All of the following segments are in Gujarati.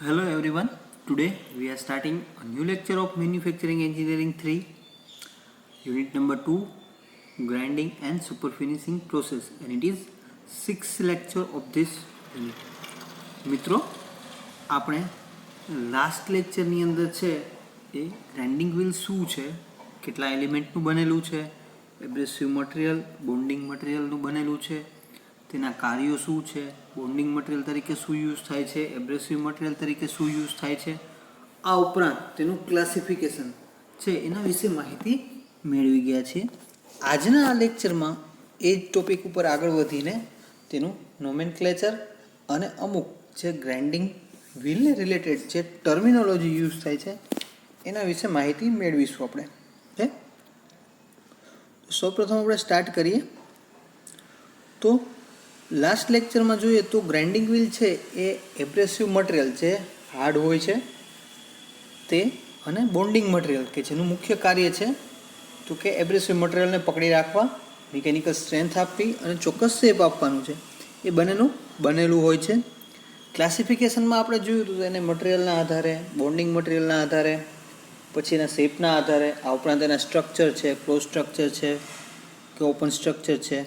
Hello everyone. Today we are starting a new lecture of Manufacturing Engineering 3, unit number 2, grinding and super finishing process, and it is 6th lecture of this unit. મિત્રો આપણે લાસ્ટ લેક્ચરની અંદર છે એ ગ્રાઇન્ડિંગ વ્હીલ શું છે, કેટલા એલિમેન્ટનું બનેલું છે, એબ્રેસિવ મટીરિયલ, બોન્ડિંગ મટીરિયલનું બનેલું છે, તેના કાર્યો શું છે, બોન્ડિંગ મટીરિયલ તરીકે શું યુઝ થાય છે, એબ્રેસિવ મટીરિયલ તરીકે શું યુઝ થાય છે, આ ઉપરાંત તેનું ક્લાસિફિકેશન છે એના વિશે માહિતી મેળવી ગયા છીએ. આજના આ લેક્ચરમાં એ જ ટોપિક ઉપર આગળ વધીને તેનું નોમેનક્લેચર અને અમુક જે ગ્રાઇન્ડિંગ વ્હીલને રિલેટેડ જે ટર્મિનોલોજી યુઝ થાય છે એના વિશે માહિતી મેળવીશું આપણે. ઓકે, સૌપ્રથમ આપણે સ્ટાર્ટ કરીએ. તો લાસ્ટ લેક્ચરમાં જોઈએ તો ગ્રાઇન્ડિંગ વ્હીલ છે એ એબ્રેસિવ મટીરિયલ જે હાર્ડ હોય છે તે અને બોન્ડિંગ મટીરિયલ કે જેનું મુખ્ય કાર્ય છે તો કે એબ્રેસિવ મટીરિયલને પકડી રાખવા, મિકેનિકલ સ્ટ્રેન્થ આપવી અને ચોક્કસ શેપ આપવાનું છે, એ બંનેનું બનેલું હોય છે. ક્લાસિફિકેશનમાં આપણે જોયું હતું એને મટીરિયલના આધારે, બોન્ડિંગ મટીરિયલના આધારે, પછી એના શેપના આધારે, આ ઉપરાંત એના સ્ટ્રક્ચર છે, ક્લોઝ સ્ટ્રક્ચર છે કે ઓપન સ્ટ્રક્ચર છે,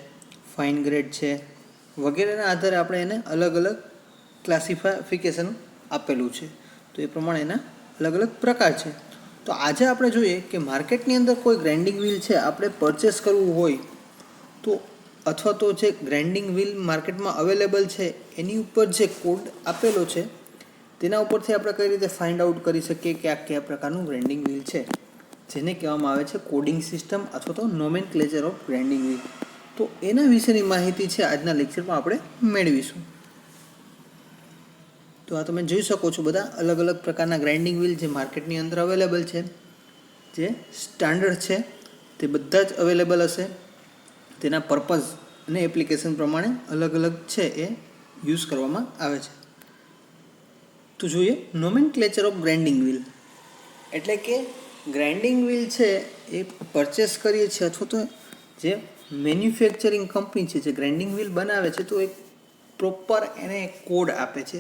ફાઇન ગ્રેડ છે વગેરેના આધારે આપણે એને અલગ અલગ ક્લાસિફિકેશન આપેલું છે. તો એ પ્રમાણે એના અલગ અલગ પ્રકાર છે. તો આજે આપણે જોઈએ કે માર્કેટની અંદર કોઈ ગ્રાઇન્ડિંગ વ્હીલ છે આપણે પરચેસ કરવું હોય તો, અથવા તો જે ગ્રાઇન્ડિંગ વ્હીલ માર્કેટમાં અવેલેબલ છે એની ઉપર જે કોડ આપેલો છે તેના ઉપરથી આપણે કઈ રીતે ફાઇન્ડ આઉટ કરી શકીએ કે આ કયા પ્રકારનું ગ્રાઇન્ડિંગ વ્હીલ છે, જેને કહેવામાં આવે છે કોડિંગ સિસ્ટમ અથવા તો નોમેનક્લેચર ઓફ ગ્રાઇન્ડિંગ વ્હીલ. તો એના વિશેની માહિતી છે આજના લેક્ચરમાં આપણે મેળવીશું. તો આ તમે જોઈ શકો છો બધા અલગ અલગ પ્રકારના ગ્રાઇન્ડિંગ વ્હીલ જે માર્કેટની અંદર અવેલેબલ છે, જે સ્ટાન્ડર્ડ છે તે બધા જ અવેલેબલ હશે. તેના પર્પઝ અને એપ્લિકેશન પ્રમાણે અલગ અલગ છે એ યુઝ કરવામાં આવે છે. તો જોઈએ નોમેનક્લેચર ઓફ ગ્રાઇન્ડિંગ વ્હીલ એટલે કે ગ્રાઇન્ડિંગ વ્હીલ છે એ પરચેસ કરીએ છીએ અથવા તો જે મેન્યુફેક્ચરિંગ કંપની છે જે ગ્રાઇન્ડિંગ વ્હીલ બનાવે છે તો એક પ્રોપર એને એક કોડ આપે છે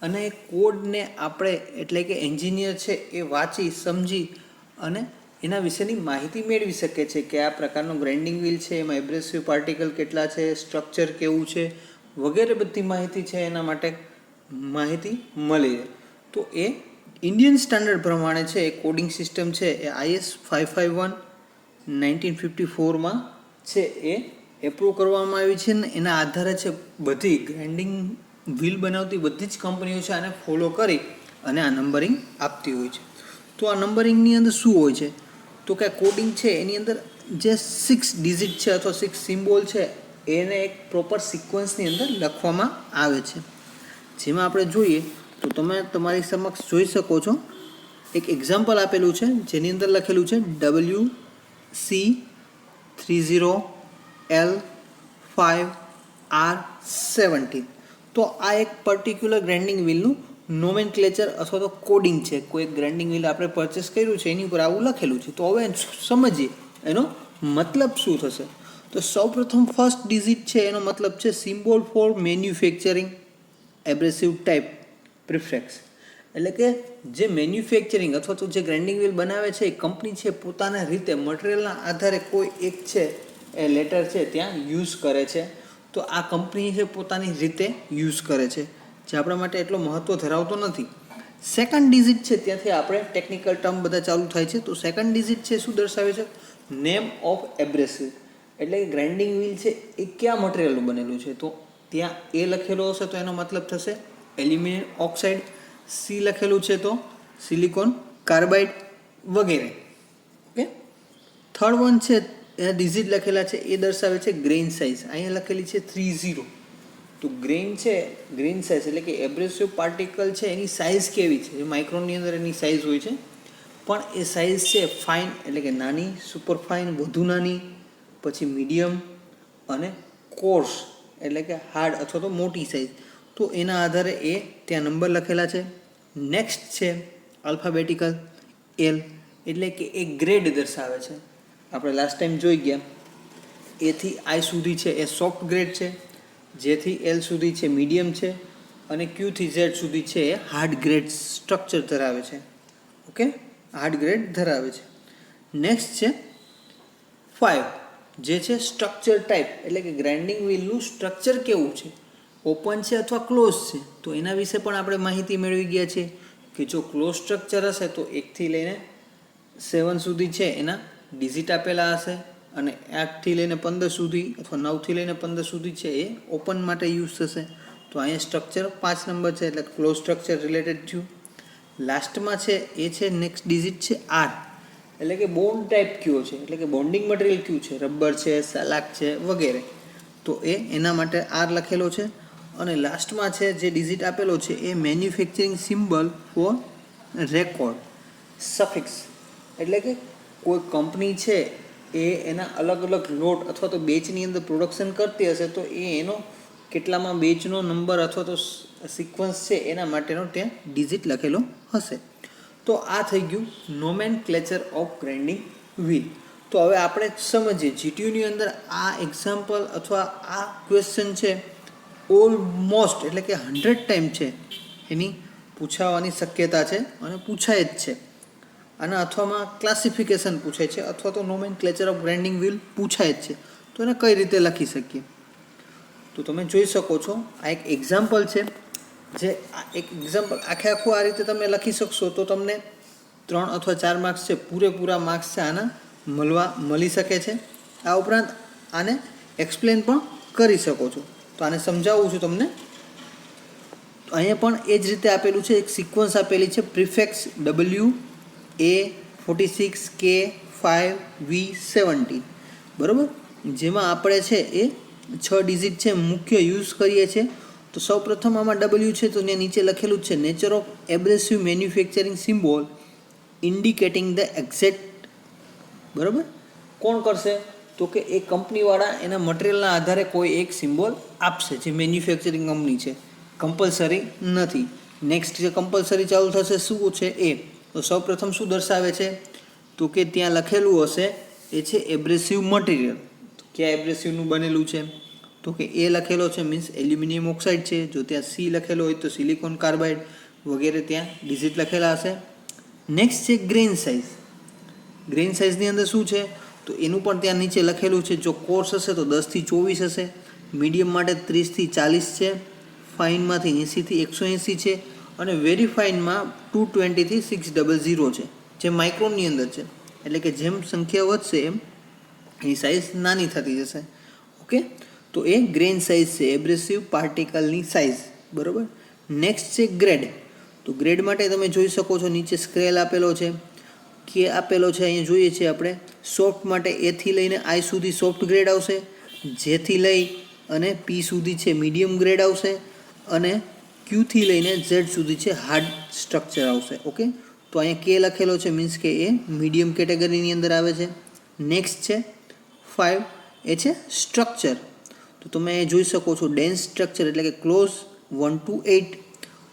અને એ કોડને આપણે એટલે કે એન્જિનિયર છે એ વાંચી સમજી અને એના વિશેની માહિતી મેળવી શકે છે કે આ પ્રકારનો ગ્રાઇન્ડિંગ વ્હીલ છે એમાં એબ્રેસિવ પાર્ટિકલ કેટલા છે, સ્ટ્રક્ચર કેવું છે વગેરે બધી માહિતી છે એના માટે માહિતી મળી રહે. તો એ ઇન્ડિયન સ્ટાન્ડર્ડ પ્રમાણે છે એ કોડિંગ સિસ્ટમ છે એ IS 551/1954 છે એ એપ્રૂવ કરવામાં આવી છે ને એના આધારે છે બધી ગ્રાઇન્ડિંગ વ્હીલ બનાવતી બધી જ કંપનીઓ છે આને ફોલો કરી અને આ નંબરિંગ આપતી હોય છે. તો આ નંબરિંગની અંદર શું હોય છે તો કે કોડિંગ છે એની અંદર જે 6 ડિજિટ છે અથવા 6 સિમ્બોલ છે એને એક પ્રોપર સિક્વન્સની અંદર લખવામાં આવે છે. જેમાં આપણે જોઈએ તો તમે તમારી સમક્ષ જોઈ શકો છો એક એક્ઝામ્પલ આપેલું છે જેની અંદર લખેલું છે WC30L5R17. તો આ એક પર્ટિક્યુલર ગ્રાઇન્ડિંગ વ્હીલનું નોમેનક્લેચર અથવા તો કોડિંગ છે. કોઈ ગ્રાઇન્ડિંગ વ્હીલ આપણે પરચેસ કર્યું છે એની ઉપર આવું લખેલું છે. તો હવે સમજીએ એનો મતલબ શું થશે. તો સૌપ્રથમ ફર્સ્ટ ડિજિટ છે એનો મતલબ છે symbol for manufacturing abrasive type prefix, એટલે કે જે મેન્યુફેક્ચરિંગ અથવા તો જે ગ્રાઇન્ડિંગ વ્હીલ બનાવે છે એ કંપની છે પોતાના રીતે મટીરિયલના આધારે કોઈ એક છે એ લેટર છે ત્યાં યુઝ કરે છે. તો આ કંપની છે પોતાની રીતે યુઝ કરે છે જે આપણા માટે એટલો મહત્ત્વ ધરાવતો નથી. સેકન્ડ ડિજિટ છે ત્યાંથી આપણે ટેકનિકલ ટર્મ બધા ચાલુ થાય છે. તો સેકન્ડ ડિજિટ છે શું દર્શાવે છે નેમ ઓફ એબ્રેસિવ, એટલે કે ગ્રાઇન્ડિંગ વ્હીલ છે એ કયા મટીરિયલનું બનેલું છે. તો ત્યાં એ લખેલો હશે તો એનો મતલબ થશે એલ્યુમિનિયમ ઓક્સાઇડ, સી લખેલું છે તો સિલિકોન કાર્બાઇડ વગેરે. ઓકે, થર્ડ વન છે એના ડિજિટ લખેલા છે એ દર્શાવે છે ગ્રેઇન સાઇઝ. અહીંયા લખેલી છે 30. તો ગ્રેઇન છે, ગ્રેઇન સાઇઝ એટલે કે એબ્રેસિવ પાર્ટિકલ છે એની સાઇઝ કેવી છે, એ માઇક્રોનની અંદર એની સાઇઝ હોય છે. પણ એ સાઇઝ છે ફાઇન એટલે કે નાની, સુપર ફાઇન વધુ નાની, પછી મીડિયમ અને કોર્સ એટલે કે હાર્ડ અથવા તો મોટી સાઇઝ. તો એના આધારે એ ત્યાં નંબર લખેલા છે. નેક્સ્ટ છે આલ્ફાબેટિકલ L એટલે કે એ ગ્રેડ દર્શાવે છે. આપણે લાસ્ટ ટાઈમ જોઈ ગયા એથી I સુધી છે એ સોફ્ટ ગ્રેડ છે, જેથી L સુધી છે મીડિયમ છે અને ક્યુ થી ઝેડ સુધી છે એ હાર્ડ ગ્રેડ સ્ટ્રક્ચર ધરાવે છે. ઓકે, હાર્ડ ગ્રેડ ધરાવે છે. નેક્સ્ટ છે 5, જે છે સ્ટ્રક્ચર ટાઈપ, એટલે કે ગ્રાઇન્ડિંગ વ્હીલનું સ્ટ્રક્ચર કેવું છે, ઓપન છે અથવા ક્લોઝ છે. તો એના વિશે પણ આપણે માહિતી મેળવી ગયા છે કે જો ક્લોઝ સ્ટ્રક્ચર હશે તો 1 થી લઈને 7 સુધી છે એના ડિજિટ આપેલા હશે, અને 8 થી લઈને 15 સુધી અથવા 9 થી લઈને 15 સુધી છે એ ઓપન માટે યુઝ થશે. તો અહીંયા સ્ટ્રક્ચર 5 નંબર છે એટલે ક્લોઝ સ્ટ્રક્ચર રિલેટેડ થયું. લાસ્ટમાં છે એ છે નેક્સ્ટ ડિજિટ છે આર, એટલે કે બોન્ડ ટાઈપ કયો છે, એટલે કે બોન્ડિંગ મટીરિયલ કયું છે, રબર છે, સલાક છે વગેરે. તો એના માટે આર લખેલો છે. અને લાસ્ટમાં છે જે ડિજિટ આપેલો છે એ manufacturing symbol for record suffix, એટલે કે કોઈ કંપની છે એ એના અલગ અલગ લોટ અથવા તો બેચની અંદર પ્રોડક્શન કરતી હશે તો એનો કેટલામાં બેચનો નંબર અથવા તો સિક્વન્સ છે એના માટેનો ત્યાં ડિજિટ લખેલો હશે. તો આ થઈ ગયું નોમેનક્લેચર ઓફ ગ્રાઇન્ડિંગ વ્હીલ. તો હવે આપણે સમજીએ જીટીયુની અંદર આ એક્ઝામ્પલ અથવા આ ક્વેશ્ચન છે ઓલમોસ્ટ એટલે કે 100 ટાઈમ છે એની પૂછાવાની શક્યતા છે અને પૂછાય જ છે. અને અથવામાં ક્લાસિફિકેશન પૂછાય છે અથવા તો નોમેનક્લેચર ઓફ ગ્રાઇન્ડિંગ વ્હીલ પૂછાય જ છે. તો એને કઈ રીતે લખી શકીએ? તો તમે જોઈ શકો છો આ એક એક્ઝામ્પલ છે, જે આ એક એક્ઝામ્પલ આખું આ રીતે તમે લખી શકશો તો તમને 3 અથવા 4 માર્ક્સ છે, પૂરેપૂરા માર્ક્સ છે આના મળી શકે છે. આ ઉપરાંત આને એક્સપ્લેન પણ કરી શકો છો. તો આને સમજાવું છું તમને. તો અહીંયા પણ એ જ રીતે આપેલું છે, એક સિક્વન્સ આપેલી છે પ્રિફિક્સ WA46K5V70, બરાબર, જેમાં આપણે છે એ 6 ડિજિટ છે મુખ્ય યુઝ કરીએ છીએ. તો સૌપ્રથમ આમાં W છે તો ત્યાં નીચે લખેલું જ છે nature of abrasive manufacturing symbol indicating the exact, બરાબર. કોણ કરશે? તો કે એ કંપનીવાળા એના મટીરિયલના આધારે કોઈ એક સિમ્બોલ આપશે જે મેન્યુફેક્ચરિંગ કંપની છે, કમ્પલસરી નથી. નેક્સ્ટ જે કમ્પલસરી ચાલુ થશે શું છે એ, તો સૌપ્રથમ શું દર્શાવે છે તો કે ત્યાં લખેલું હશે એ છે એબ્રેસિવ મટીરિયલ. ક્યાં એબ્રેસિવનું બનેલું છે તો કે એ લખેલો છે મીન્સ એલ્યુમિનિયમ ઓક્સાઇડ છે. જો ત્યાં સી લખેલો હોય તો સિલિકોન કાર્બાઇડ વગેરે ત્યાં ડિજિટ લખેલા હશે. નેક્સ્ટ છે ગ્રેઇન સાઇઝ. ગ્રેઇન સાઇઝની અંદર શું છે તો એનું પણ ત્યાં નીચે લખેલું છે. જો કોર્સ હશે તો 10 થી 24 હશે, મીડિયમ માટે 30 થી 40 છે, ફાઇનમાંથી 80 થી 180 છે, અને વેરી ફાઇનમાં 220 થી 600 છે, જે માઇક્રોનની અંદર છે. એટલે કે જેમ સંખ્યા વધશે એમ એની સાઇઝ નાની થતી જશે. ઓકે, તો એ ગ્રેઇન સાઇઝ છે, એબ્રેસિવ પાર્ટિકલની સાઇઝ, બરાબર. નેક્સ્ટ છે ગ્રેડ. તો ગ્રેડ માટે તમે જોઈ શકો છો નીચે સ્કેલ આપેલો છે, કે આપેલો છે અહીંયા જોઈએ છીએ આપણે. સોફ્ટ માટે A થી લઈને I સુધી સોફ્ટ ગ્રેડ આવશે, જેથી લઈ અને P સુધી છે મીડિયમ ગ્રેડ આવશે, અને Q થી લઈને Z સુધી છે હાર્ડ સ્ટ્રક્ચર આવશે. ઓકે, તો અહીંયા K લખેલો છે મીન્સ કે એ મીડિયમ કેટેગરીની અંદર આવે છે. નેક્સ્ટ છે 5, એ છે સ્ટ્રક્ચર. તો તમે જોઈ શકો છો ડેન્સ સ્ટ્રક્ચર એટલે કે ક્લોઝ 1 to 8,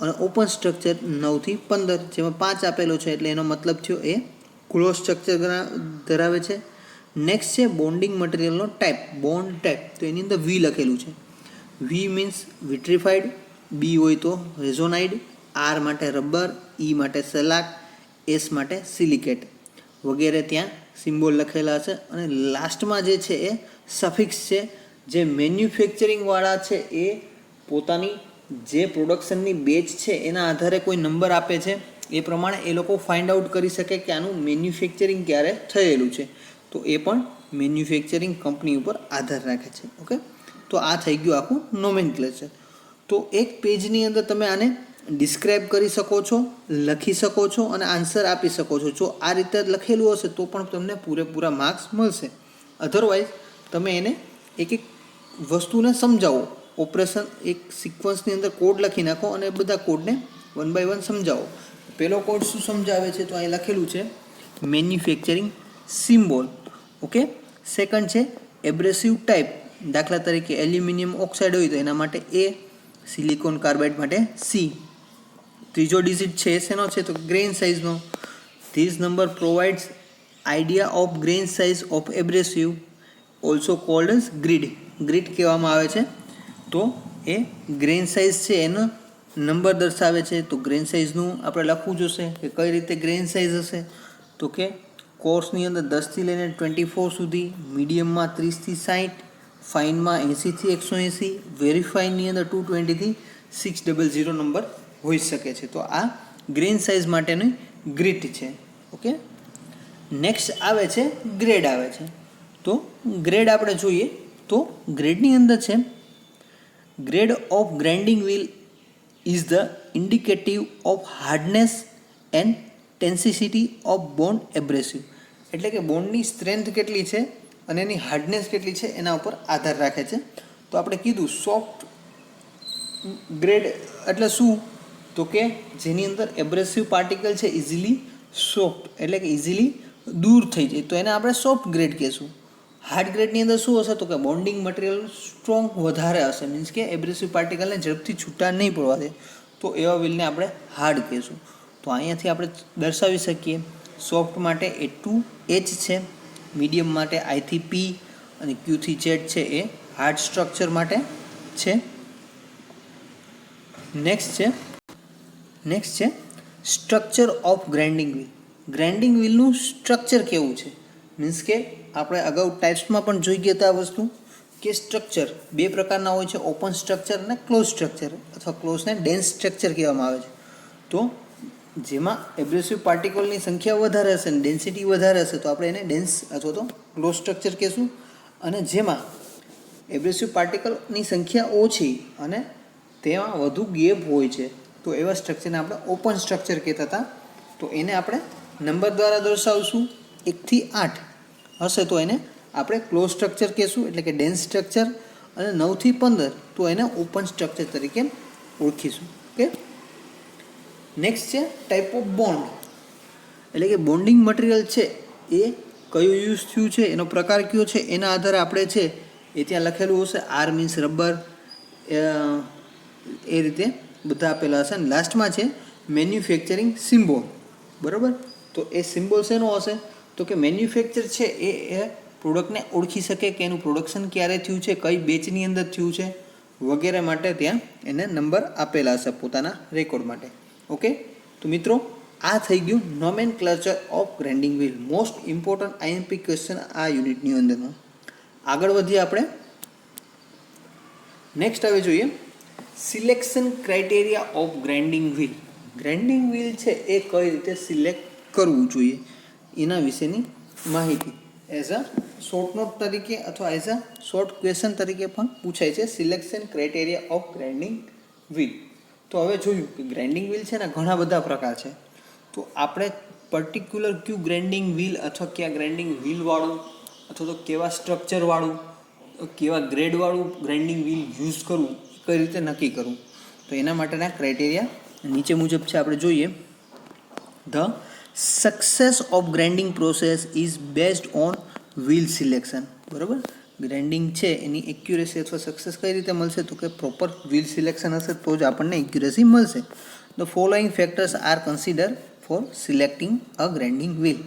અને ઓપન સ્ટ્રક્ચર 9 થી 15, જેમાં 5 આપેલો છે એટલે એનો મતલબ થયો એ ક્લોઝ સ્ટ્રક્ચર ધરાવે છે. નેક્સ્ટ છે બોન્ડિંગ મટીરિયલનો ટાઈપ, બોન્ડ ટાઈપ. તો એની અંદર V લખેલું છે. V મીન્સ વિટ્રીફાઈડ, B હોય તો રેઝોનાઇડ, R માટે રબર, E માટે સલાક, S માટે સિલિકેટ વગેરે ત્યાં સિમ્બોલ લખેલા છે. અને લાસ્ટમાં જે છે એ સફિક્સ છે, જે મેન્યુફેક્ચરિંગવાળા છે એ પોતાની જે પ્રોડક્શનની બેચ છે એના આધારે કોઈ નંબર આપે છે, એ પ્રમાણે એ લોકો ફાઇન્ડ આઉટ કરી શકે કે આનું મેન્યુફેક્ચરિંગ ક્યારે થયેલું છે. તો એ પણ મેન્યુફેક્ચરિંગ કંપની ઉપર આધાર રાખે છે. ઓકે, તો આ થઈ ગયું આખું નોમેનક્લેચર. તો એક પેજની અંદર તમે આને ડિસ્ક્રાઇબ કરી શકો છો, લખી શકો છો અને આન્સર આપી શકો છો. જો આ રીતે લખેલું હશે તો પણ તમને પૂરેપૂરા માર્ક્સ મળશે. અધરવાઇઝ તમે એને એક એક વસ્તુને સમજાવો, ઓપરેશન એક સિક્વન્સની અંદર કોડ લખી નાખો અને બધા કોડને 1 by 1 સમજાવો. પહેલો કોડ શું સમજાવે છે તો અહીં લખેલું છે મેન્યુફેક્ચરિંગ સિમ્બોલ. ઓકે, સેકન્ડ છે એબ્રેસિવ ટાઈપ, દાખલા તરીકે એલ્યુમિનિયમ ઓક્સાઇડ હોય તો એના માટે A, સિલિકોન કાર્બાઇડ માટે C. ત્રીજો ડિજિટ છે એ શેનો છે તો ગ્રેઇન સાઇઝનો. This number provides idea of grain size of abrasive, also called as grit. Grit કહેવામાં આવે છે. તો એ ગ્રેઇન સાઇઝ છે એનો નંબર દર્શાવે છે. તો ગ્રેન સાઇઝનું આપણે લખવું જોશે કે કઈ રીતે ગ્રેન સાઇઝ હશે. તો કે કોર્સની અંદર 10થી લઈને 24 સુધી, મીડિયમમાં 30થી 60, ફાઇનમાં 80થી 180, વેરીફાઈનની અંદર 220થી 600 નંબર હોઈ શકે છે. તો આ ગ્રેન સાઇઝ માટેની ગ્રીડ છે. ઓકે, નેક્સ્ટ આવે છે ગ્રેડ આવે છે. તો ગ્રેડ આપણે જોઈએ તો ગ્રેડની અંદર છે grade of grinding wheel is the indicative of hardness and tenacity of bond abrasive. એટલે કે બોન્ડની સ્ટ્રેન્થ કેટલી છે અને એની હાર્ડનેસ કેટલી છે એના ઉપર આધાર રાખે છે. તો આપણે કીધું સોફ્ટ ગ્રેડ એટલે શું? તો કે જેની અંદર એબ્રેસિવ પાર્ટિકલ છે ઇઝીલી સોફ્ટ એટલે કે ઇઝીલી દૂર થઈ જાય, તો એને આપણે સોફ્ટ ગ્રેડ કહેશું. હાર્ડ ગ્રેડની અંદર શું હશે? તો કે બોન્ડિંગ મટીરિયલ સ્ટ્રોંગ વધારે હશે, મીન્સ કે એબ્રેસિવ પાર્ટિકલને ઝડપથી છૂટા નહીં પડવા દે, તો એવા વ્હીલને આપણે હાર્ડ કહીશું. તો અહીંયાથી આપણે દર્શાવી શકીએ સોફ્ટ માટે A2H છે, મીડિયમ માટે I થી P અને Q થી Z છે એ હાર્ડ સ્ટ્રક્ચર માટે છે. નેક્સ્ટ છે structure of grinding wheel. Grinding વ્હીલનું સ્ટ્રક્ચર કેવું છે? મીન્સ કે આપણે અગાઉ ટાઇપ્સમાં પણ જોઈ ગયા હતા આ વસ્તુ કે સ્ટ્રક્ચર બે પ્રકારના હોય છે, ઓપન સ્ટ્રક્ચર અને ક્લોઝ સ્ટ્રક્ચર, અથવા ક્લોઝને ડેન્સ સ્ટ્રક્ચર કહેવામાં આવે છે. તો જેમાં એબ્રેસિવ પાર્ટિકલની સંખ્યા વધારે હશે અને ડેન્સિટી વધારે હશે તો આપણે એને ડેન્સ અથવા તો ક્લોઝ સ્ટ્રક્ચર કહેશું. અને જેમાં એબ્રેસિવ પાર્ટિકલની સંખ્યા ઓછી અને તેમાં વધુ ગેપ હોય છે તો એવા સ્ટ્રક્ચરને આપણે ઓપન સ્ટ્રક્ચર કહેતા હતા. તો એને આપણે નંબર દ્વારા દર્શાવશું. 1 થી 8 હશે તો એને આપણે ક્લોઝ સ્ટ્રક્ચર કહેશું એટલે કે ડેન્સ સ્ટ્રક્ચર, અને 9 થી 15 તો એને ઓપન સ્ટ્રક્ચર તરીકે ઓળખીશું. ઓકે, નેક્સ્ટ છે ટાઈપ ઓફ બોન્ડ. એટલે કે બોન્ડિંગ મટીરિયલ છે એ કયું યુઝ થયું છે, એનો પ્રકાર કયો છે એના આધારે આપણે છે એ ત્યાં લખેલું હશે. R મીન્સ રબર, એ રીતે બધા આપેલા હશે. અને લાસ્ટમાં છે મેન્યુફેક્ચરિંગ સિમ્બોલ. બરાબર, તો એ સિમ્બોલ શેનો હશે? તો કે મેન્યુફેક્ચર છે એ પ્રોડક્ટને ઓળખી શકે કે એનું પ્રોડક્શન ક્યારે થયું છે, કઈ બેચની અંદર થયું છે વગેરે માટે ત્યાં એને નંબર આપેલા હશે પોતાના રેકોર્ડ માટે. ઓકે, તો મિત્રો આ થઈ ગયું nomenclature of grinding wheel. Most important IMP question આ યુનિટની અંદરનો. આગળ વધીએ આપણે. નેક્સ્ટ હવે જોઈએ selection criteria of grinding wheel. Grinding wheel છે એ કઈ રીતે સિલેક્ટ કરવું જોઈએ એના વિશેની માહિતી એઝ અ શોર્ટ નોટ તરીકે અથવા એઝ અ શોર્ટ ક્વેશ્ચન તરીકે પણ પૂછાય છે. Selection criteria of grinding wheel. તો હવે જોયું કે ગ્રાઇન્ડિંગ વ્હીલ છે ને ઘણા બધા પ્રકાર છે. તો આપણે પર્ટિક્યુલર કયું ગ્રાઇન્ડિંગ વ્હીલ અથવા કયા ગ્રાઇન્ડિંગ વ્હીલવાળું અથવા તો કેવા સ્ટ્રક્ચરવાળું કેવા ગ્રેડવાળું ગ્રાઇન્ડિંગ વ્હીલ યુઝ કરવું કઈ રીતે નક્કી કરવું, તો એના માટેના ક્રાઇટેરિયા નીચે મુજબ છે. આપણે જોઈએ the success of grinding process is based on wheel selection. બરાબર, ગ્રાઇન્ડિંગ છે એની એક્યુરેસી અથવા સક્સેસ કઈ રીતે મળશે? તો કે પ્રોપર વ્હીલ સિલેક્શન હશે તો જ આપણને એક્યુરેસી મળશે. The following factors are consider for selecting a grinding wheel.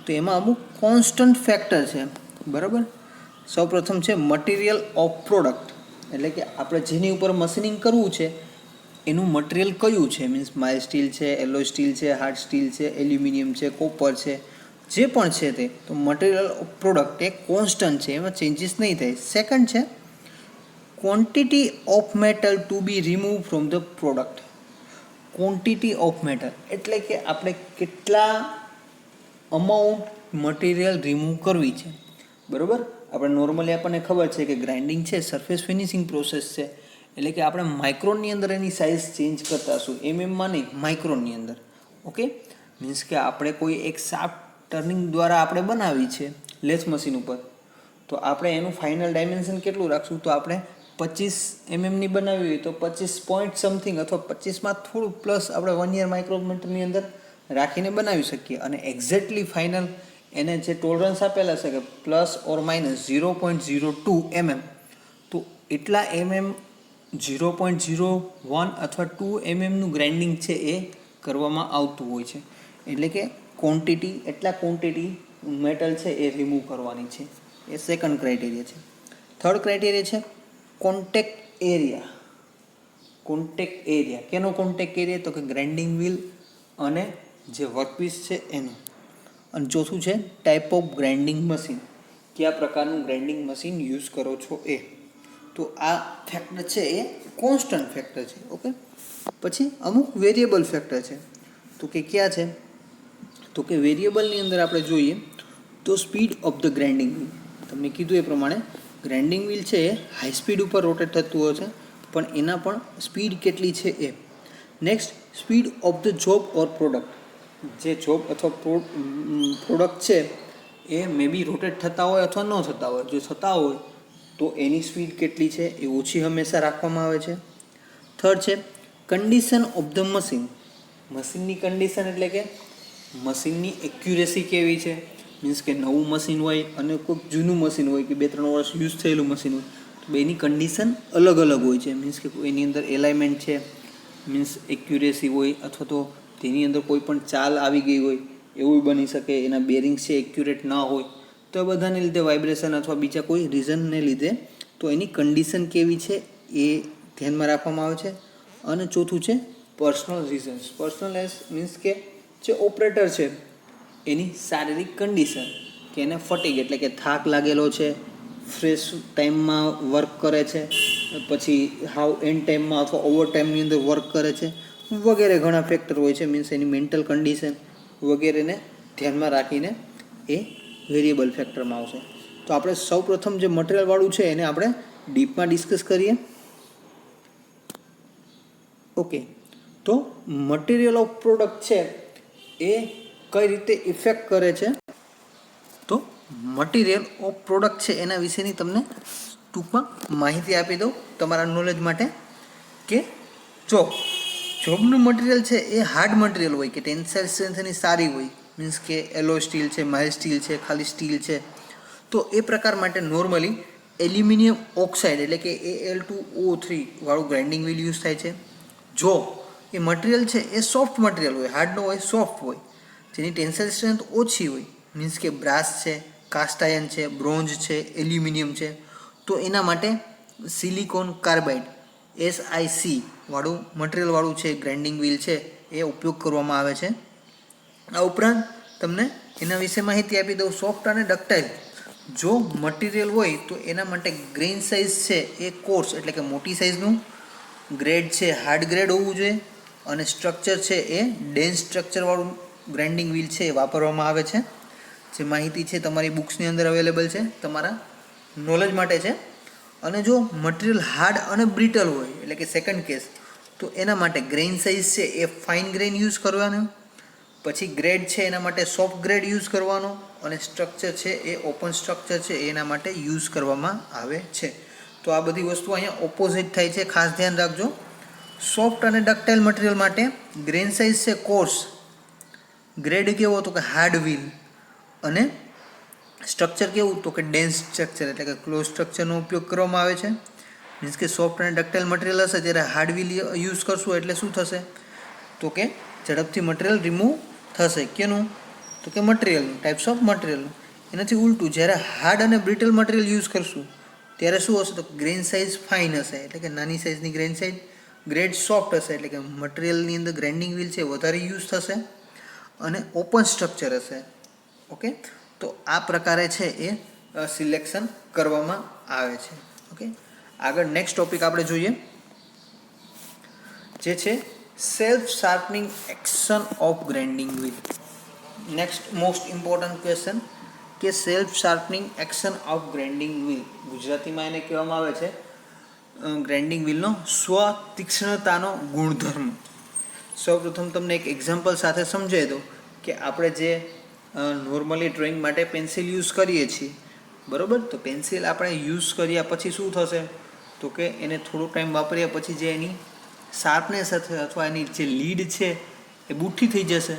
તો એમાં અમુક કોન્સ્ટન્ટ ફેક્ટર છે. બરાબર, સૌપ્રથમ છે મટીરિયલ ઓફ પ્રોડક્ટ. એટલે કે આપણે જેની ઉપર મશીનિંગ કરવું છે એનું મટીરિયલ કયું છે, મીન્સ માઇલ્ડ સ્ટીલ છે, એલોય સ્ટીલ છે, હાર્ડ સ્ટીલ છે, એલ્યુમિનિયમ છે, કોપર છે, જે પણ છે તે. તો મટીરિયલ ઓફ પ્રોડક્ટ એ કોન્સ્ટન્ટ છે, એમાં ચેન્જીસ નહીં થાય. સેકન્ડ છે quantity of metal to be remove from the product. Quantity of metal એટલે કે આપણે કેટલા અમાઉન્ટ મટીરિયલ રિમૂવ કરવી છે. બરાબર, આપણે નોર્મલી આપણને ખબર છે કે ગ્રાઇન્ડિંગ છે સરફેસ ફિનિશિંગ પ્રોસેસ છે, એટલે કે આપણે માઇક્રોનની અંદર એની સાઇઝ ચેન્જ કરતા હશું, એમએમમાં નહીં માઇક્રોનની અંદર. ઓકે, મીન્સ કે આપણે કોઈ એક શાફ્ટ ટર્નિંગ દ્વારા આપણે બનાવી છે લેથ મશીન ઉપર, તો આપણે એનું ફાઇનલ ડાયમેન્શન કેટલું રાખશું? તો આપણે 25 mm બનાવી હોય તો 25 પોઈન્ટ સમથિંગ અથવા 25માં થોડું પ્લસ આપણે 1 યર માઇક્રોમીટરની અંદર રાખીને બનાવી શકીએ. અને એક્ઝેક્ટલી ફાઇનલ એને જે ટોલરન્સ આપેલા છે કે પ્લસ ઓર માઇનસ 0.02 mm, તો એટલા mm 0.01 અથવા 2 mmનું ગ્રાઇન્ડિંગ છે એ કરવામાં આવતું હોય છે. એટલે કે ક્વોન્ટિટી એટલા ક્વોન્ટિટી મેટલ છે એ રિમૂવ કરવાની છે. એ સેકન્ડ ક્રાઇટેરિયા છે. થર્ડ ક્રાઇટેરિયા છે કોન્ટેક્ટ એરિયા. Contact area. કેનો કોન્ટેક્ટ એરિયા? તો કે ગ્રાઇન્ડિંગ વ્હીલ અને જે વર્કપીસ છે એનું. અને ચોથું છે ટાઈપ ઓફ ગ્રાઇન્ડિંગ મશીન, કયા પ્રકારનું ગ્રાઇન્ડિંગ મશીન યુઝ કરો છો એ. તો આ ફેક્ટર છે એ કોન્સ્ટન્ટ ફેક્ટર છે. ઓકે, પછી અમુક વેરિયેબલ ફેક્ટર છે. તો કે ક્યાં છે? તો કે વેરિયેબલની અંદર આપણે જોઈએ તો speed of the grinding wheel. તમને કીધું એ પ્રમાણે ગ્રાઇન્ડિંગ વ્હીલ છે એ હાઈ સ્પીડ ઉપર રોટેટ થતું હોય છે, પણ એના પણ સ્પીડ કેટલી છે એ. Next, speed of the job or product. જે જોબ અથવા પ્રોડક્ટ છે એ મે બી રોટેટ થતા હોય અથવા ન થતા હોય. જો થતા હોય તો એની સ્પીડ કેટલી છે એ ઓછી હંમેશા રાખવામાં આવે છે. થર્ડ છે કન્ડિશન ઓફ ધ મશીન. મશીનની કન્ડિશન એટલે કે મશીનની એક્યુરેસી કેવી છે. મીન્સ કે નવું મશીન હોય અને કોઈક જૂનું મશીન હોય કે 2-3 વર્ષ યુઝ થયેલું મશીન હોય, તો એની કન્ડિશન અલગ અલગ હોય છે. મીન્સ કે એની અંદર એલાઇનમેન્ટ છે, મીન્સ એક્યુરેસી હોય, અથવા તો તેની અંદર કોઈ પણ ચાલ આવી ગઈ હોય એવું બની શકે. એના બેરિંગ્સ છે એક્યુરેટ ના હોય, તો એ બધાને લીધે વાઇબ્રેશન અથવા બીજા કોઈ રીઝનને લીધે તો એની કન્ડિશન કેવી છે એ ધ્યાનમાં રાખવામાં આવે છે. અને ચોથું છે પર્સનલ રીઝન્સ. પર્સનલ મીન્સ કે જે ઓપરેટર છે એની શારીરિક કન્ડિશન, કે એને ફટીગ એટલે કે થાક લાગેલો છે, ફ્રેશ ટાઈમમાં વર્ક કરે છે, પછી હાવ એન્ડ ટાઈમમાં અથવા ઓવર ટાઈમની અંદર વર્ક કરે છે, વગેરે ઘણા ફેક્ટર હોય છે. મીન્સ એની મેન્ટલ કન્ડિશન વગેરેને ધ્યાનમાં રાખીને એ વેરિયેબલ ફેક્ટરમાં આવશે. તો આપણે સૌ પ્રથમ જે મટીરિયલવાળું છે એને આપણે ડીપમાં ડિસ્કસ કરીએ. ઓકે, તો મટીરિયલ ઓફ પ્રોડક્ટ છે એ કઈ રીતે ઇફેક્ટ કરે છે. તો મટીરિયલ ઓફ પ્રોડક્ટ છે એના વિશેની તમને ટૂંકમાં માહિતી આપી દઉં તમારા નોલેજ માટે. કે જો જોબનું મટીરિયલ છે એ હાર્ડ મટીરિયલ હોય, કે ટેન્સાઇલ સ્ટ્રેન્થ એની સારી હોય, મીન્સ કે એલો સ્ટીલ છે, માઇલ્ડ સ્ટીલ છે, ખાલી સ્ટીલ છે, તો એ પ્રકાર માટે નોર્મલી એલ્યુમિનિયમ ઓક્સાઇડ એટલે કે Al2O3 વાળું ગ્રાઇન્ડિંગ વ્હીલ યુઝ થાય છે. જો એ મટીરિયલ છે એ સોફ્ટ મટીરિયલ હોય, હાર્ડ ન હોય, સોફ્ટ હોય, જેની ટેન્સાઇલ સ્ટ્રેન્થ ઓછી હોય, મીન્સ કે બ્રાસ છે, કાસ્ટ આયર્ન છે, બ્રોન્ઝ છે, એલ્યુમિનિયમ છે, તો એના માટે સિલિકોન કાર્બાઇડ SiC વાળું મટીરિયલવાળું છે ગ્રાઇન્ડિંગ વ્હીલ છે એ ઉપયોગ કરવામાં આવે છે. આ ઉપરાંત તમને એના વિશે માહિતી આપી દઉં. સોફ્ટ અને ડક્ટાઇલ જો મટીરિયલ હોય તો એના માટે ગ્રેઇન સાઇઝ છે એ કોર્સ એટલે કે મોટી સાઇઝનું, ગ્રેડ છે હાર્ડ ગ્રેડ હોવું જોઈએ, અને સ્ટ્રક્ચર છે એ ડેન્સ સ્ટ્રક્ચરવાળું ગ્રાઇન્ડિંગ વ્હીલ છે એ વાપરવામાં આવે છે. જે માહિતી છે તમારી બુક્સની અંદર અવેલેબલ છે, તમારા નોલેજ માટે છે. અને જો મટીરિયલ હાર્ડ અને બ્રિટલ હોય એટલે કે સેકન્ડ કેસ, તો એના માટે ગ્રેઇન સાઇઝ છે એ ફાઇન ગ્રેઇન યુઝ કરવાનો, પછી ગ્રેડ છે એના માટે સોફ્ટ ગ્રેડ યુઝ કરવાનો, અને સ્ટ્રક્ચર છે એ ઓપન સ્ટ્રક્ચર છે એના માટે યુઝ કરવામાં આવે છે. તો આ બધી વસ્તુ અહીંયા ઓપોઝિટ થાય છે, ખાસ ધ્યાન રાખજો. સોફ્ટ અને ડક્ટાઇલ મટીરિયલ માટે ગ્રેઇન સાઇઝ છે કોર્સ, ગ્રેડ કેવો તો કે હાર્ડ વ્હીલ, અને સ્ટ્રક્ચર કેવું તો કે ડેન્સ સ્ટ્રક્ચર એટલે કે ક્લોઝ સ્ટ્રક્ચરનો ઉપયોગ કરવામાં આવે છે. મીન્સ કે સોફ્ટ અને ડક્ટાઇલ મટીરિયલ હશે ત્યારે હાર્ડ વ્હીલ યુઝ કરશું એટલે શું થશે તો કે ઝડપથી મટીરિયલ રિમૂવ થશે. કેનું તો કે મટીરિયલનું, ટાઈપ્સ ઓફ મટીરિયલનું. એનાથી ઉલટું જ્યારે હાર્ડ અને બ્રિટલ મટીરિયલ યુઝ કરશું ત્યારે શું હશે તો ગ્રેઇન સાઇઝ ફાઇન હશે એટલે કે નાની સાઇઝની ગ્રેઇન સાઇઝ, ગ્રેડ સોફ્ટ હશે એટલે કે મટીરિયલની અંદર ગ્રાઇન્ડિંગ વ્હીલ છે વધારે યુઝ થશે, અને ઓપન સ્ટ્રક્ચર હશે. ઓકે, તો આ પ્રકારે છે એ સિલેક્શન કરવામાં આવે છે. ઓકે, આગળ નેક્સ્ટ ટોપિક આપણે જોઈએ જે છે self sharpening action of grinding wheel. Next most important question કે self sharpening action of grinding wheel. ગુજરાતીમાં એને કહેવામાં આવે છે ગ્રાઇન્ડિંગ વ્હીલનો સ્વ તીક્ષ્ણતાનો ગુણધર્મ. સૌપ્રથમ તમને એક એક્ઝામ્પલ સાથે સમજાવી દઉં કે આપણે જે નોર્મલી ડ્રોઈંગ માટે પેન્સિલ યુઝ કરીએ છીએ, બરાબર, તો પેન્સિલ આપણે યુઝ કર્યા પછી શું થશે તો કે એને થોડો ટાઈમ વાપર્યા પછી જે એની શાર્પનેસ હશે અથવા એની જે લીડ છે એ બુઠ્ઠી થઈ જશે.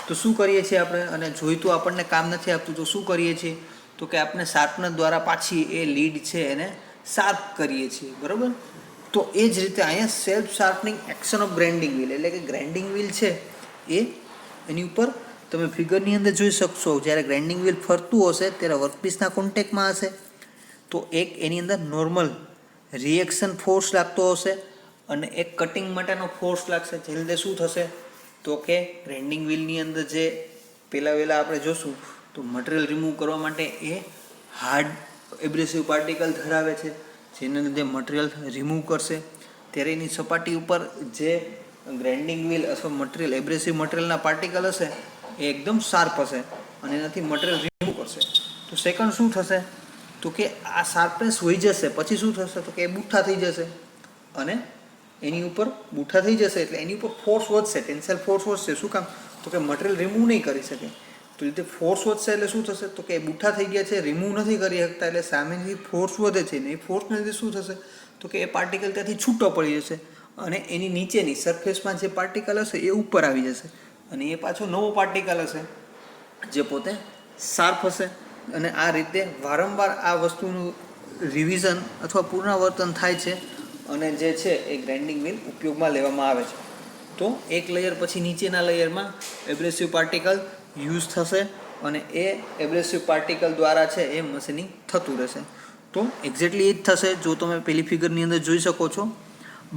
તો શું કરીએ છીએ આપણે, અને જોઈતું આપણને કામ નથી આપતું તો શું કરીએ છીએ તો કે આપણે શાર્પનર દ્વારા પાછી એ લીડ છે એને શાર્પ કરીએ છીએ, બરાબર. તો એ જ રીતે અહીંયા self sharpening action of grinding wheel એટલે કે ગ્રાઇન્ડિંગ વ્હીલ છે એ એની ઉપર તમે ફિગરની અંદર જોઈ શકશો. જ્યારે ગ્રાઇન્ડિંગ વ્હીલ ફરતું હશે ત્યારે વર્કપીસના કોન્ટેક્ટમાં હશે, તો એક એની અંદર નોર્મલ રિએક્શન ફોર્સ લાગતો હશે, અને એક કટિંગ માટેનો ફોર્સ લાગશે, જે લીધે શું થશે તો કે ગ્રાઇન્ડિંગ વ્હીલની અંદર જે પહેલાં આપણે જોશું તો મટીરિયલ રિમૂવ કરવા માટે એ હાર્ડ એબ્રેસિવ પાર્ટિકલ ધરાવે છે, જેને લીધે મટીરિયલ રિમૂવ કરશે. ત્યારે એની સપાટી ઉપર જે ગ્રાઇન્ડિંગ વ્હીલ અથવા મટીરિયલ એબ્રેસિવ મટીરિયલના પાર્ટિકલ હશે એ એકદમ શાર્પ હશે અને એનાથી મટીરિયલ રિમૂવ કરશે. તો સેકન્ડ શું થશે તો કે આ શાર્પનેસ વહી જશે, પછી શું થશે તો કે એ બુઠ્ઠા થઈ જશે અને એની ઉપર બુઠ્ઠા થઈ જશે એટલે એની ઉપર ફોર્સ વધશે, ટેન્સાઇલ ફોર્સ વધશે. શું કામ તો કે મટીરિયલ રિમૂવ નહીં કરી શકે, તો રીતે ફોર્સ વધશે એટલે શું થશે તો કે એ બુઠ્ઠા થઈ ગયા છે, રિમૂવ નથી કરી શકતા, એટલે સામેની ફોર્સ વધે છે ને એ ફોર્સને લીધે શું થશે તો કે એ પાર્ટિકલ ત્યાંથી છૂટો પડી જશે અને એની નીચેની સરફેસમાં જે પાર્ટિકલ હશે એ ઉપર આવી જશે અને એ પાછો નવો પાર્ટિકલ હશે જે પોતે શાર્પ હશે. અને આ રીતે વારંવાર આ વસ્તુનું રિવિઝન અથવા પુનરાવર્તન થાય છે અને જે છે એ ગ્રાઇન્ડિંગ વ્હીલ ઉપયોગમાં લેવામાં આવે છે. તો એક લેયર પછી નીચેના લેયરમાં એબ્રેસિવ પાર્ટિકલ યુઝ થશે અને એ એબ્રેસિવ પાર્ટિકલ દ્વારા છે એ મશીનિંગ થતું રહેશે. તો એક્ઝેક્ટલી એ જ થશે. જો તમે પેલી ફિગરની અંદર જોઈ શકો છો,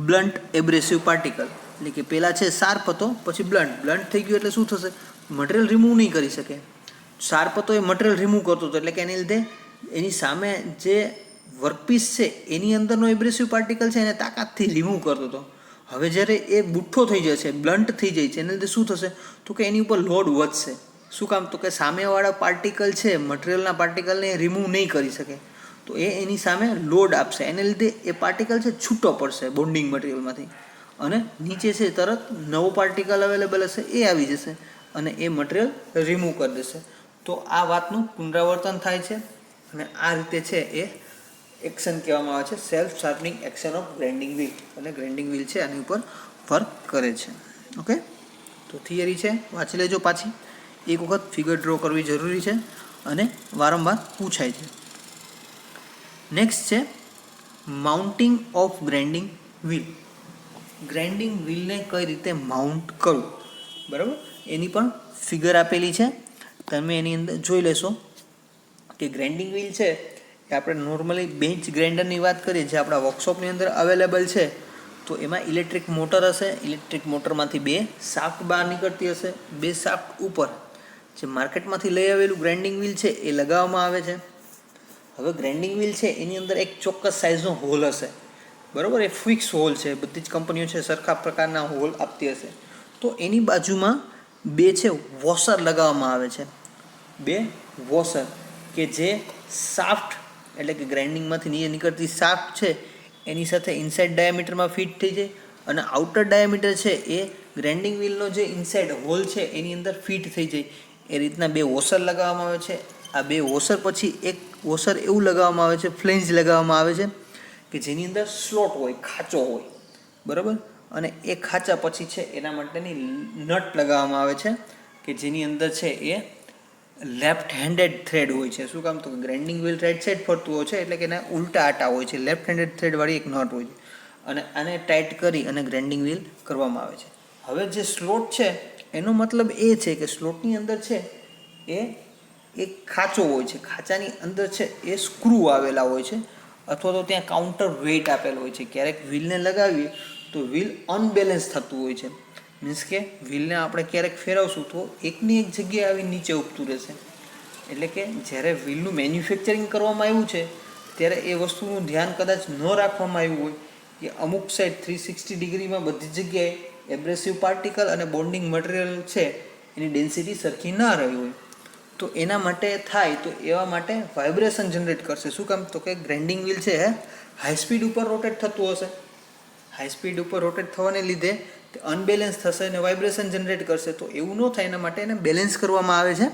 બ્લન્ટ એબ્રેસિવ પાર્ટિકલ એટલે કે પહેલાં છે શાર્પ હતો, પછી બ્લન્ટ થઈ ગયું એટલે શું થશે મટીરિયલ રિમૂવ નહીં કરી શકે. શાર્પ હતો એ મટીરિયલ રિમૂવ કરતો હતો એટલે કે એની લીધે એની સામે જે વર્કપીસ છે એની અંદરનો એબ્રેસિવ પાર્ટિકલ છે એને તાકાતથી રિમૂવ કરતો હતો. હવે જ્યારે એ બુઠ્ઠો થઈ જશે, બ્લન્ટ થઈ જાય છે, એના લીધે શું થશે તો કે એની ઉપર લોડ વધશે. શું કામ તો કે સામેવાળા પાર્ટિકલ છે મટીરિયલના પાર્ટિકલને રિમૂવ નહીં કરી શકે, તો એ એની સામે લોડ આપશે, એને લીધે એ પાર્ટિકલ છે છૂટો પડશે બોન્ડિંગ મટીરિયલમાંથી અને નીચે છે તરત નવો પાર્ટિકલ અવેલેબલ હશે એ આવી જશે અને એ મટીરિયલ રિમૂવ કરી દેશે. તો આ વાતનું પુનરાવર્તન થાય છે અને આ રીતે છે એ એક્શન કહેવામાં આવે છે, self sharpening action of grinding wheel. અને ગ્રાઇન્ડિંગ વ્હીલ છે આની ઉપર વર્ક કરે છે. ઓકે, તો થિયરી છે વાંચી લેજો પાછી, એક વખત ફિગર ડ્રો કરવી જરૂરી છે અને વારંવાર પૂછાય છે. નેક્સ્ટ છે mounting of grinding wheel. Grinding વ્હીલને કઈ રીતે માઉન્ટ કરવું, બરાબર, એની પણ ફિગર આપેલી છે, તમે એની અંદર જોઈ લેશો કે ગ્રાઇન્ડિંગ વ્હીલ છે એ આપણે નોર્મલી બેન્ચ ગ્રાઇન્ડરની વાત કરીએ જે આપણા વર્કશોપની અંદર અવેલેબલ છે, તો એમાં ઇલેક્ટ્રિક મોટર હશે. ઇલેક્ટ્રિક મોટરમાંથી બે શાફ્ટ બહાર નીકળતી હશે, બે શાફ્ટ ઉપર જે માર્કેટમાંથી લઈ આવેલું ગ્રાઇન્ડિંગ વ્હીલ છે એ લગાવવામાં આવે છે. હવે ગ્રાઇન્ડિંગ વ્હીલ છે એની અંદર એક ચોક્કસ સાઇઝનો હોલ હશે, બરાબર, એ ફિક્સ હોલ છે, બધી જ કંપનીઓ છે સરખા પ્રકારના હોલ આપતી હશે. તો એની બાજુમાં બે છે વોશર લગાવવામાં આવે છે, બે વોશર કે જે શાફ્ટ એટલે કે ગ્રાઇન્ડિંગમાંથી નીકળતી શાફ્ટ છે એની સાથે ઇનસાઇડ ડાયામીટરમાં ફિટ થઈ જાય અને આઉટર ડાયામીટર છે એ ગ્રાઇન્ડિંગ વ્હીલનો જે ઇનસાઇડ હોલ છે એની અંદર ફિટ થઈ જાય. એ રીતના બે વોશર લગાવવામાં આવે છે. આ બે વોશર પછી એક વોશર એવું લગાવવામાં આવે છે, ફ્લેન્જ લગાવવામાં આવે છે કે જેની અંદર સ્લોટ હોય, ખાંચો હોય, બરાબર, અને એ ખાંચા પછી છે એના માટેની નટ લગાવવામાં આવે છે કે જેની અંદર છે એ લેફ્ટ હેન્ડેડ થ્રેડ હોય છે. શું કામ તો ગ્રાઇન્ડિંગ વ્હીલ રાઈટ સાઈડ ફરતું હોય છે એટલે કે એના ઉલટા આટા હોય છે, લેફ્ટ હેન્ડેડ થ્રેડવાળી એક નટ હોય છે અને આને ટાઈટ કરી અને ગ્રાઇન્ડિંગ વ્હીલ કરવામાં આવે છે. હવે જે સ્લોટ છે એનો મતલબ એ છે કે સ્લોટની અંદર છે એ એક ખાંચો હોય છે, ખાંચાની અંદર છે એ સ્ક્રૂ આવેલા હોય છે અથવા તો ત્યાં કાઉન્ટર વેઇટ આપેલો હોય છે. ક્યારેક વ્હીલને લગાવીએ તો વ્હીલ અનબેલેન્સ થતું હોય છે, મીન્સ કે વ્હીલને આપણે ક્યારેક ફેરવશું તો એકની એક જગ્યાએ આવી નીચે ઉગતું રહેશે. એટલે કે જ્યારે વ્હીલનું મેન્યુફેક્ચરિંગ કરવામાં આવ્યું છે ત્યારે એ વસ્તુનું ધ્યાન કદાચ ન રાખવામાં આવ્યું હોય કે અમુક સાઈડ 360 ડિગ્રીમાં બધી જગ્યાએ એબ્રેસિવ પાર્ટિકલ અને બોન્ડિંગ મટીરિયલ છે એની ડેન્સિટી સરખી ના રહી હોય, તો એના માટે થાય તો એવા માટે વાઇબ્રેશન જનરેટ કરશે. શું કામ તો કે ગ્રાઇન્ડિંગ વ્હીલ છે હાઈ સ્પીડ ઉપર રોટેટ થતું હશે, હાઈ સ્પીડ ઉપર રોટેટ થવાને લીધે તે અનબેલેન્સ થશે અને વાઇબ્રેશન જનરેટ કરશે. તો એવું ન થાય એના માટે એને બેલેન્સ કરવામાં આવે છે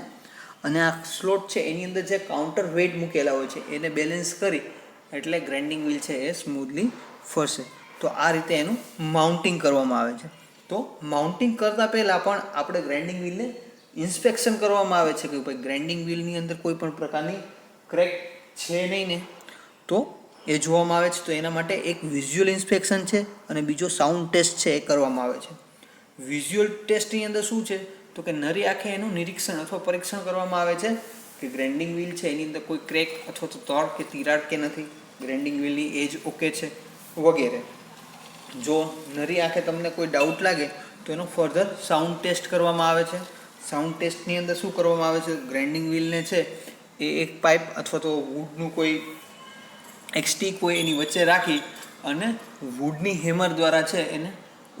અને આ સ્લોટ છે એની અંદર જે કાઉન્ટર વેઇટ મૂકેલા હોય છે એને બેલેન્સ કરી એટલે ગ્રાઇન્ડિંગ વ્હીલ છે એ સ્મૂથલી ફરશે. તો આ રીતે એનું માઉન્ટિંગ કરવામાં આવે છે. તો માઉન્ટિંગ કરતાં પહેલાં પણ આપણે ગ્રાઇન્ડિંગ વ્હીલને ઇન્સ્પેક્શન કરવામાં આવે છે કે ભાઈ ગ્રાઇન્ડિંગ વ્હીલની અંદર કોઈ પણ પ્રકારની ક્રેક છે નહીં ને, તો એ જોવામાં આવે છે. તો એના માટે એક વિઝ્યુઅલ ઇન્સ્પેક્શન છે અને બીજો સાઉન્ડ ટેસ્ટ છે એ કરવામાં આવે છે. વિઝ્યુઅલ ટેસ્ટની અંદર શું છે તો કે નરી આંખે એનું નિરીક્ષણ અથવા પરીક્ષણ કરવામાં આવે છે કે ગ્રાઇન્ડિંગ વ્હીલ છે એની અંદર કોઈ ક્રેક અથવા તો તડ કે તિરાડ કે નથી, ગ્રાઇન્ડિંગ વ્હીલની એજ ઓકે છે વગેરે. જો નરી આંખે તમને કોઈ ડાઉટ લાગે તો એનો ફર્ધર સાઉન્ડ ટેસ્ટ કરવામાં આવે છે. સાઉન્ડ ટેસ્ટની અંદર શું કરવામાં આવે છે, ગ્રાઇન્ડિંગ વ્હીલને છે એ એક પાઇપ અથવા તો વુડનું કોઈ એક સ્ટીક હોય એની વચ્ચે રાખી અને વુડની હેમર દ્વારા છે એને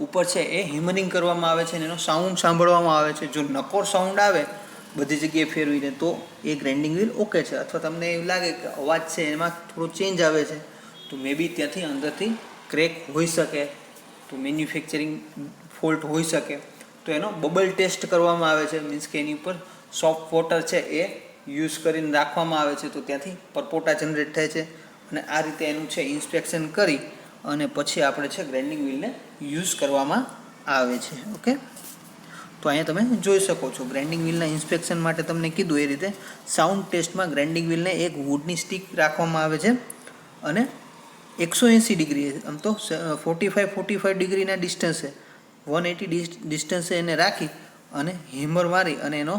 ઉપર છે એ હેમરિંગ કરવામાં આવે છે અને એનો સાઉન્ડ સાંભળવામાં આવે છે. જો નકોર સાઉન્ડ આવે બધી જગ્યાએ ફેરવીને તો એ ગ્રાઇન્ડિંગ વ્હીલ ઓકે છે. અથવા તમને એવું લાગે કે અવાજ છે એમાં થોડો ચેન્જ આવે છે તો મે બી ત્યાંથી અંદરથી ક્રેક હોઈ શકે, તો મેન્યુફેક્ચરિંગ ફોલ્ટ હોઈ શકે. તો એનો બબલ ટેસ્ટ કરવામાં આવે છે, મીન્સ કે એની ઉપર સોફ્ટ વોટર છે એ યુઝ કરીને રાખવામાં આવે છે તો ત્યાંથી પરપોટા જનરેટ થાય છે અને આ રીતે એનું છે ઇન્સ્પેક્શન કરી અને પછી આપણે છે ગ્રાઇન્ડિંગ વ્હીલને યુઝ કરવામાં આવે છે. ઓકે, તો અહીંયા તમે જોઈ શકો છો ગ્રાઇન્ડિંગ વ્હીલના ઇન્સ્પેક્શન માટે તમને કીધું એ રીતે સાઉન્ડ ટેસ્ટમાં ગ્રાઇન્ડિંગ વ્હીલને એક વુડની સ્ટીક રાખવામાં આવે છે અને 180 ડિગ્રી, આમ તો 45 ડિગ્રીના ડિસ્ટન્સે 180 ડિસ્ટન્સે એને રાખી અને હેમર મારી અને એનો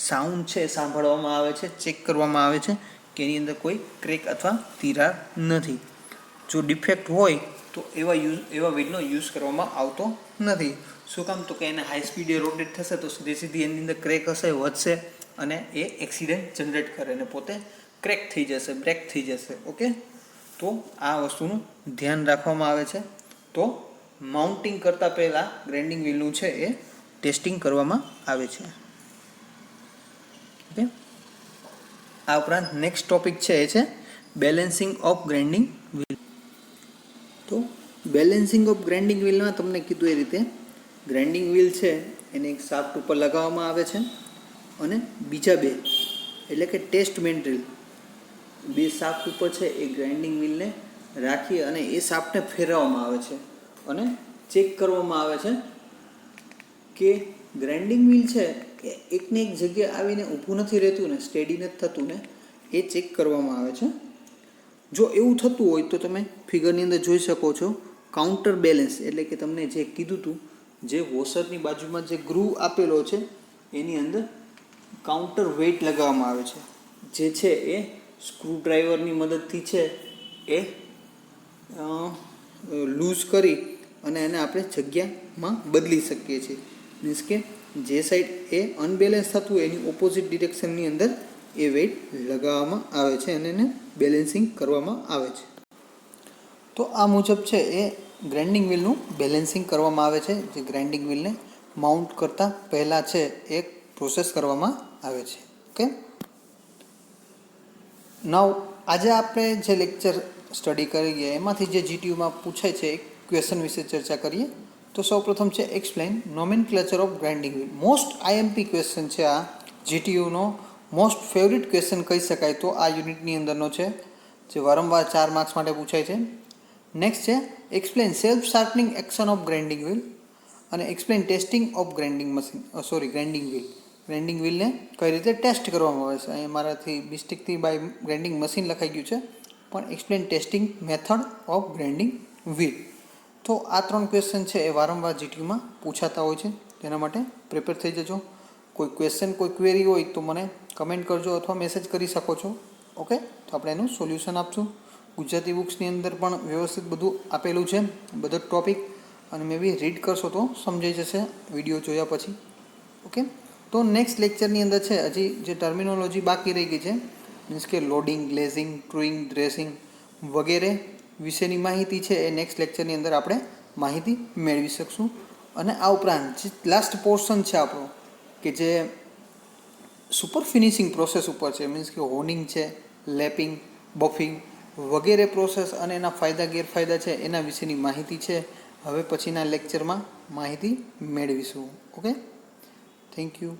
સાઉન્ડ છે સાંભળવામાં આવે છે, ચેક કરવામાં આવે છે કે એની અંદર કોઈ ક્રેક અથવા તિરાડ નથી. જો ડિફેક્ટ હોય તો એવા વ્હીલનો યુઝ કરવામાં આવતો નથી. શું કામ? તો કે એને હાઈ સ્પીડે રોટેટ થશે તો સીધી એની અંદર ક્રેક હશે, વધશે અને એ એક્સિડન્ટ જનરેટ કરે અને પોતે ક્રેક થઈ જશે, બ્રેક થઈ જશે. ઓકે, તો આ વસ્તુનું ધ્યાન રાખવામાં આવે છે. તો માઉન્ટિંગ કરતાં પહેલાં ગ્રાઇન્ડિંગ વ્હીલનું છે એ ટેસ્ટિંગ કરવામાં આવે છે. ઓકે, આ ઉપરાંત નેક્સ્ટ ટોપિક છે એ છે બેલેન્સિંગ ઓફ ગ્રાઇન્ડિંગ વ્હીલ. તો બેલેન્સિંગ ઓફ ગ્રાઇન્ડિંગ વ્હીલમાં તમને કીધું એ રીતે ગ્રાઇન્ડિંગ વ્હીલ છે એને એક શાફ્ટ ઉપર લગાવવામાં આવે છે અને બીજા બે એટલે કે ટેસ્ટ મેન્ડ્રીલ બે શાફ્ટ ઉપર છે એ ગ્રાઇન્ડિંગ વ્હીલને રાખી અને એ શાફ્ટને ફેરવવામાં આવે છે અને ચેક કરવામાં આવે છે કે ગ્રાઇન્ડિંગ વ્હીલ છે એ એકને એક જગ્યાએ આવીને ઊભું નથી રહેતું ને, સ્ટેડી નથી થતું ને, એ ચેક કરવામાં આવે છે. જો એવું થતું હોય તો તમે ફિગરની અંદર જોઈ શકો છો કાઉન્ટર બેલેન્સ, એટલે કે તમને જે કીધું હતું જે વોશરની બાજુમાં જે ગ્રુવ આપેલો છે એની અંદર કાઉન્ટર વેઇટ લગાવવામાં આવે છે, જે છે એ સ્ક્રૂડ્રાઈવરની મદદથી છે એ લૂઝ કરી અને એને આપણે જગ્યામાં બદલી શકીએ છીએ. મીન્સ કે જે સાઈડ એ અનબેલેન્સ થતું હોય એની ઓપોઝિટ ડિરેક્શનની અંદર એ વેઇટ લગાવવામાં આવે છે અને એને બેલેન્સિંગ કરવામાં આવે છે. તો આ મુજબ છે એ ગ્રાઇન્ડિંગ વ્હીલનું બેલેન્સિંગ કરવામાં આવે છે, જે ગ્રાઇન્ડિંગ વ્હીલને માઉન્ટ કરતાં પહેલાં છે એક પ્રોસેસ કરવામાં આવે છે. ઓકે, નાવ આજે આપણે જે લેક્ચર સ્ટડી કરીએ એમાંથી જે જીટીયુમાં પૂછાય છે એક ક્વેશ્ચન વિશે ચર્ચા કરીએ. તો સૌપ્રથમ છે explain nomenclature of grinding wheel. Most IMP question છે આ, જીટીયુનો મોસ્ટ ફેવરિટ ક્વેશ્ચન કહી શકાય તો આ યુનિટની અંદરનો છે, જે વારંવાર 4 માર્ક્સ માટે પૂછાય છે. નેક્સ્ટ છે explain self sharpening action of grinding wheel અને explain testing of grinding grinding wheel. Grinding વ્હીલને કઈ રીતે ટેસ્ટ કરવામાં આવે છે. અહીંયા મારાથી મિસ્ટેકથી બાય ગ્રાઇન્ડિંગ મશીન લખાઈ ગયું છે, પણ explain testing method of grinding wheel. તો આ 3 ક્વેશ્ચન છે એ વારંવાર જીટીયુમાં પૂછાતા હોય છે, તેના માટે પ્રિપેર થઈ જજો. કોઈ ક્વેશ્ચન કોઈ ક્વેરી હોય તો મને કમેન્ટ કરજો અથવા મેસેજ કરી શકો છો. ઓકે, તો આપણે એનું સોલ્યુશન આપશું. ગુજરાતી બુક્સની અંદર પણ વ્યવસ્થિત બધું આપેલું છે, બધો ટોપિક, અને મે બી રીડ કરશો તો સમજાઈ જશે વિડીયો જોયા પછી. ઓકે, તો નેક્સ્ટ લેક્ચરની અંદર છે હજી જે ટર્મિનોલોજી બાકી રહી ગઈ છે, મીન્સ કે લોડિંગ, ગ્લેઝિંગ, ટ્રુઇંગ, ડ્રેસિંગ વગેરે વિશેની માહિતી છે એ નેક્સ્ટ લેક્ચરની અંદર આપણે માહિતી મેળવી શકશું. અને આ ઉપરાંત જે લાસ્ટ પોર્શન છે આપણો કે જે સુપર ફિનિશિંગ પ્રોસેસ ઉપર છે, મીન્સ કે હોનિંગ છે, લેપિંગ, બફિંગ વગેરે પ્રોસેસ અને એના ફાયદા ગેરફાયદા છે એના વિશેની માહિતી છે હવે પછીના લેક્ચરમાં માહિતી મેળવીશું. Okay, thank you.